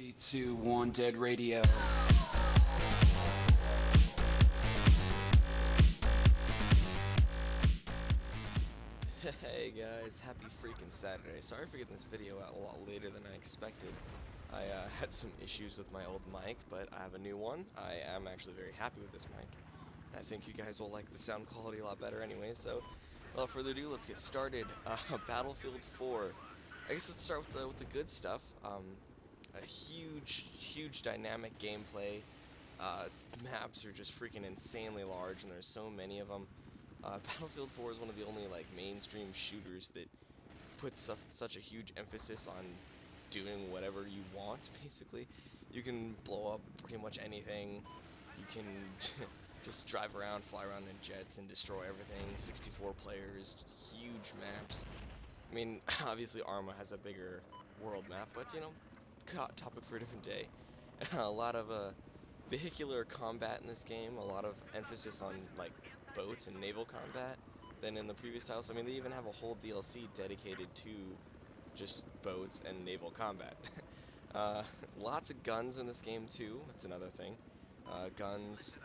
3, 2, 1, dead radio. Hey guys, happy freaking Saturday. Sorry for getting this video out a lot later than I expected. I had some issues with my old mic, but I have a new one. I am actually very happy with this mic. I think you guys will like the sound quality a lot better anyway, so without further ado, let's get started. Battlefield 4. I guess let's start with the good stuff. A huge dynamic gameplay. Maps are just freaking insanely large, and there's so many of them. Battlefield 4 is one of the only like mainstream shooters that puts such a huge emphasis on doing whatever you want. Basically, you can blow up pretty much anything. You can just drive around, fly around in jets, and destroy everything. 64 players, huge maps. I mean, obviously Arma has a bigger world map, but you know, topic for a different day. A lot of vehicular combat in this game, a lot of emphasis on like boats and naval combat than in the previous titles. I mean, they even have a whole DLC dedicated to just boats and naval combat. Lots of guns in this game too, that's another thing. Guns,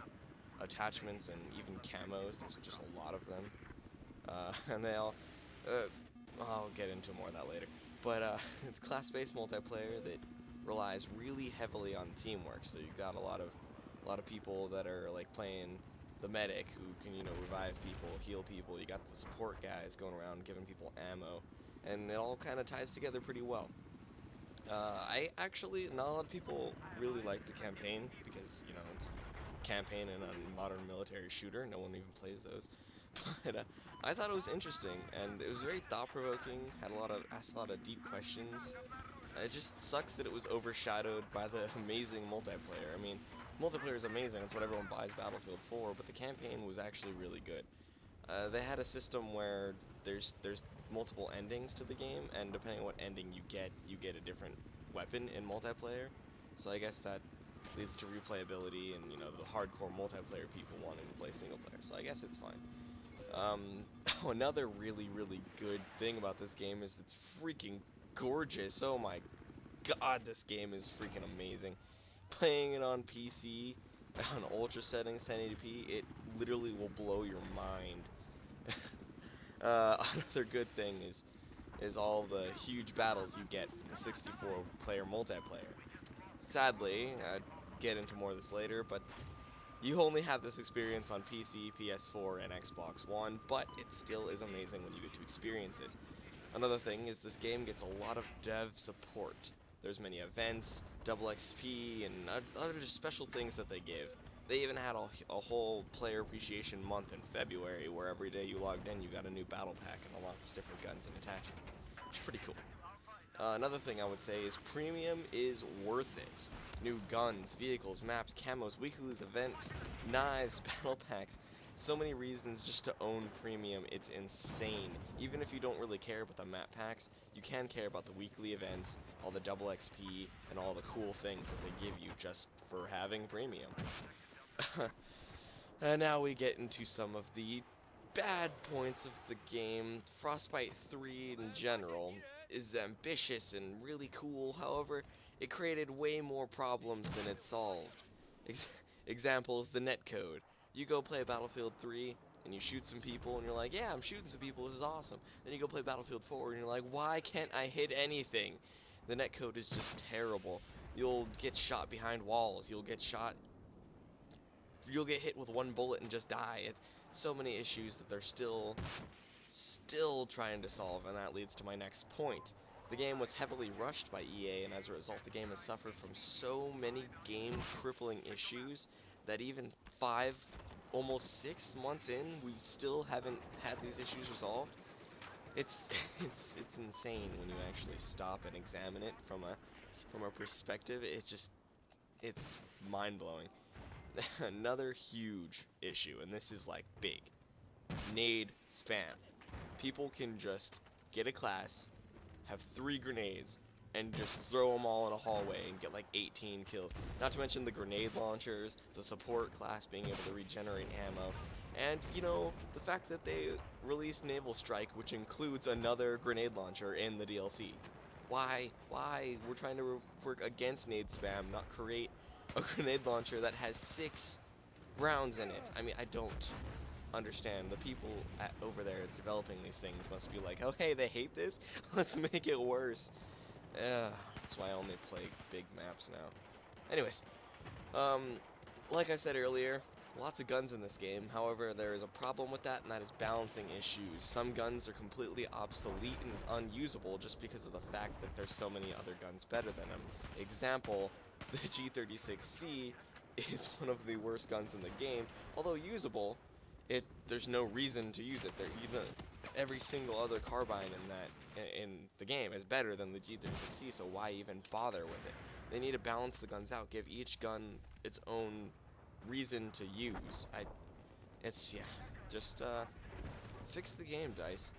attachments, and even camos, there's just a lot of them. And they all, I'll get into more of that later. But it's class-based multiplayer that relies really heavily on teamwork. So you've got a lot of people that are like playing the medic who can, you know, revive people, heal people. You got the support guys going around giving people ammo, and it all kind of ties together pretty well. Not a lot of people really like the campaign because, you know, it's campaign in a modern military shooter. No one even plays those. But I thought it was interesting, and it was very thought-provoking. Asked a lot of deep questions. It just sucks that it was overshadowed by the amazing multiplayer. I mean, multiplayer is amazing. That's what everyone buys Battlefield for. But the campaign was actually really good. They had a system where there's multiple endings to the game, and depending on what ending you get a different weapon in multiplayer. So I guess that leads to replayability and, you know, the hardcore multiplayer people wanting to play single player. So I guess it's fine. Another really good thing about this game is it's freaking gorgeous. Oh my god, this game is freaking amazing. Playing it on PC on ultra settings 1080p, it literally will blow your mind. Another good thing is all the huge battles you get from the 64 player multiplayer. Sadly, I'd get into more of this later, but you only have this experience on PC, PS4, and Xbox One, but it still is amazing when you get to experience it. Another thing is this game gets a lot of dev support. There's many events, double XP, and other just special things that they give. They even had a whole player appreciation month in February where every day you logged in you got a new battle pack and a lot of different guns and attachments. It's pretty cool. Another thing I would say is premium is worth it. New guns, vehicles, maps, camos, weekly events, knives, battle packs. So many reasons just to own premium. It's insane. Even if you don't really care about the map packs, you can care about the weekly events, all the double XP, and all the cool things that they give you just for having premium. And now we get into some of the bad points of the game. Frostbite 3 in general is ambitious and really cool. However, it created way more problems than it solved. Examples, the netcode. You go play Battlefield 3 and you shoot some people and you're like, yeah, I'm shooting some people, this is awesome. Then you go play Battlefield 4 and you're like, why can't I hit anything? The netcode is just terrible. You'll get shot behind walls. You'll get hit with one bullet and just die. So many issues that they're still trying to solve, and that leads to my next point. The game was heavily rushed by EA, and as a result the game has suffered from so many game-crippling issues that even 5, almost 6 months in, we still haven't had these issues resolved. It's insane when you actually stop and examine it from a perspective. It's mind-blowing. Another huge issue, and this is like big. Nade spam. People can just get a class, have 3 grenades, and just throw them all in a hallway and get like 18 kills. Not to mention the grenade launchers, the support class being able to regenerate ammo, and, you know, the fact that they released Naval Strike, which includes another grenade launcher in the DLC. Why? We're trying to work against nade spam, not create a grenade launcher that has 6 rounds in it. I mean, I don't understand. The people over there developing these things must be like, oh hey, they hate this? Let's make it worse. That's why I only play big maps now. Anyways, like I said earlier, lots of guns in this game. However, there is a problem with that, and that is balancing issues. Some guns are completely obsolete and unusable just because of the fact that there's so many other guns better than them. Example, the G36C is one of the worst guns in the game. Although usable, there's no reason to use it. Even every single other carbine in the game is better than the G36C, so why even bother with it? They need to balance the guns out, give each gun its own reason to use. Just fix the game, DICE.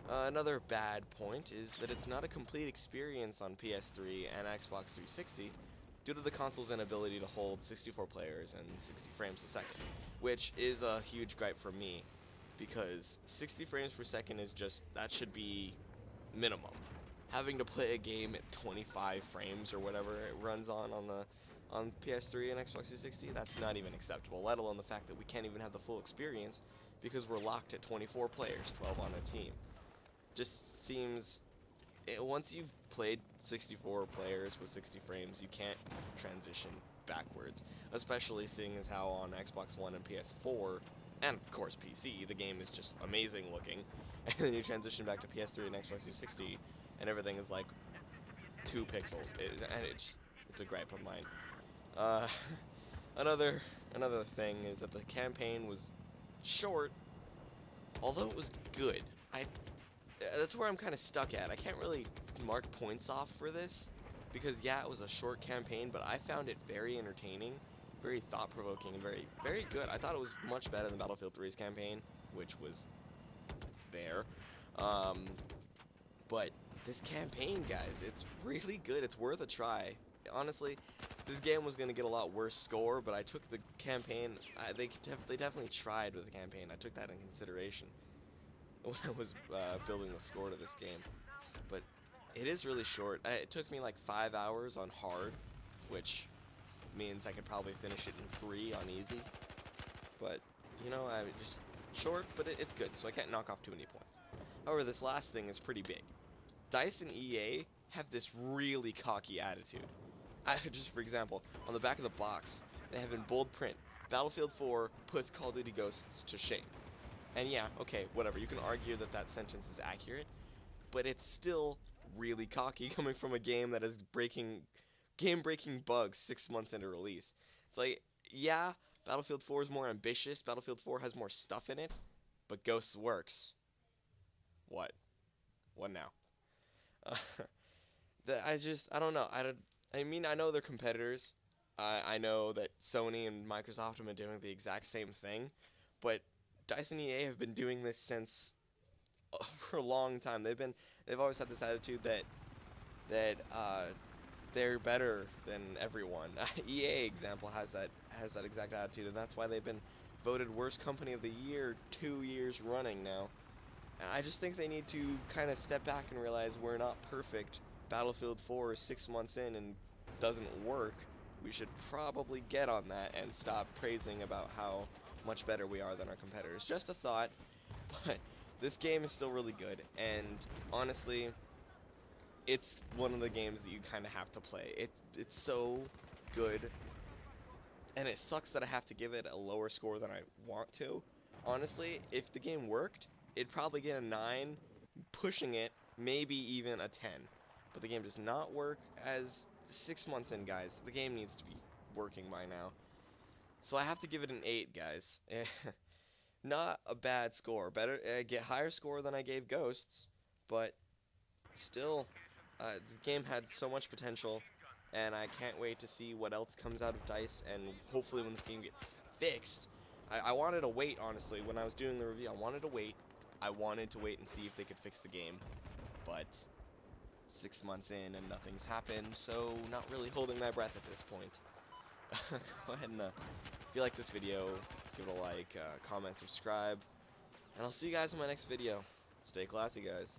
Another bad point is that it's not a complete experience on PS3 and Xbox 360 due to the console's inability to hold 64 players and 60 frames a second, which is a huge gripe for me, because 60 frames per second is that should be minimum. Having to play a game at 25 frames or whatever it runs on PS3 and Xbox 360, that's not even acceptable, let alone the fact that we can't even have the full experience because we're locked at 24 players, 12 on a team. Just seems, once you've played 64 players with 60 frames, you can't transition backwards, especially seeing as how on Xbox One and PS4, and of course PC, the game is just amazing looking, and then you transition back to PS3 and Xbox 360, and everything is like 2 pixels, and it's a gripe of mine. Another thing is that the campaign was short, although it was good. That's where I'm kind of stuck at. I can't really mark points off for this, because yeah, it was a short campaign, but I found it very entertaining, very thought-provoking, and very, very good. I thought it was much better than Battlefield 3's campaign, which was there. But this campaign, guys, it's really good. It's worth a try. Honestly, this game was going to get a lot worse score, but I took the campaign. They definitely tried with the campaign. I took that in consideration when I was building the score to this game. But it is really short. It took me like 5 hours on hard, which means I could probably finish it in 3 on easy. But, you know, just short, but it's good, so I can't knock off too many points. However, this last thing is pretty big. DICE and EA have this really cocky attitude. Just for example, on the back of the box, they have in bold print, Battlefield 4 puts Call of Duty Ghosts to shame. And yeah, okay, whatever, you can argue that that sentence is accurate, but it's still really cocky coming from a game that is game-breaking bugs 6 months into release. It's like, yeah, Battlefield 4 is more ambitious, Battlefield 4 has more stuff in it, but Ghosts works. What? What now? I don't know. I mean, I know they're competitors. I know that Sony and Microsoft have been doing the exact same thing, but DICE and EA have been doing this since for a long time. They've always had this attitude that they're better than everyone. EA example has that exact attitude, and that's why they've been voted worst company of the year 2 years running now. And I just think they need to kind of step back and realize we're not perfect. Battlefield 4 is 6 months in and doesn't work. We should probably get on that and stop praising about how much better we are than our competitors. Just a thought, but this game is still really good, and honestly, it's one of the games that you kind of have to play. It's so good, and it sucks that I have to give it a lower score than I want to. Honestly, if the game worked, it'd probably get a 9, pushing it, maybe even a 10. But the game does not work. As 6 months in, guys, the game needs to be working by now. So I have to give it an 8, guys. Not a bad score. Better get higher score than I gave Ghosts, but still, the game had so much potential, and I can't wait to see what else comes out of DICE, and hopefully when this game gets fixed. I wanted to wait, honestly. When I was doing the review, I wanted to wait. I wanted to wait and see if they could fix the game, but 6 months in and nothing's happened, so not really holding my breath at this point. Go ahead and if you like this video, give it a like, comment, subscribe, and I'll see you guys in my next video. Stay classy, guys.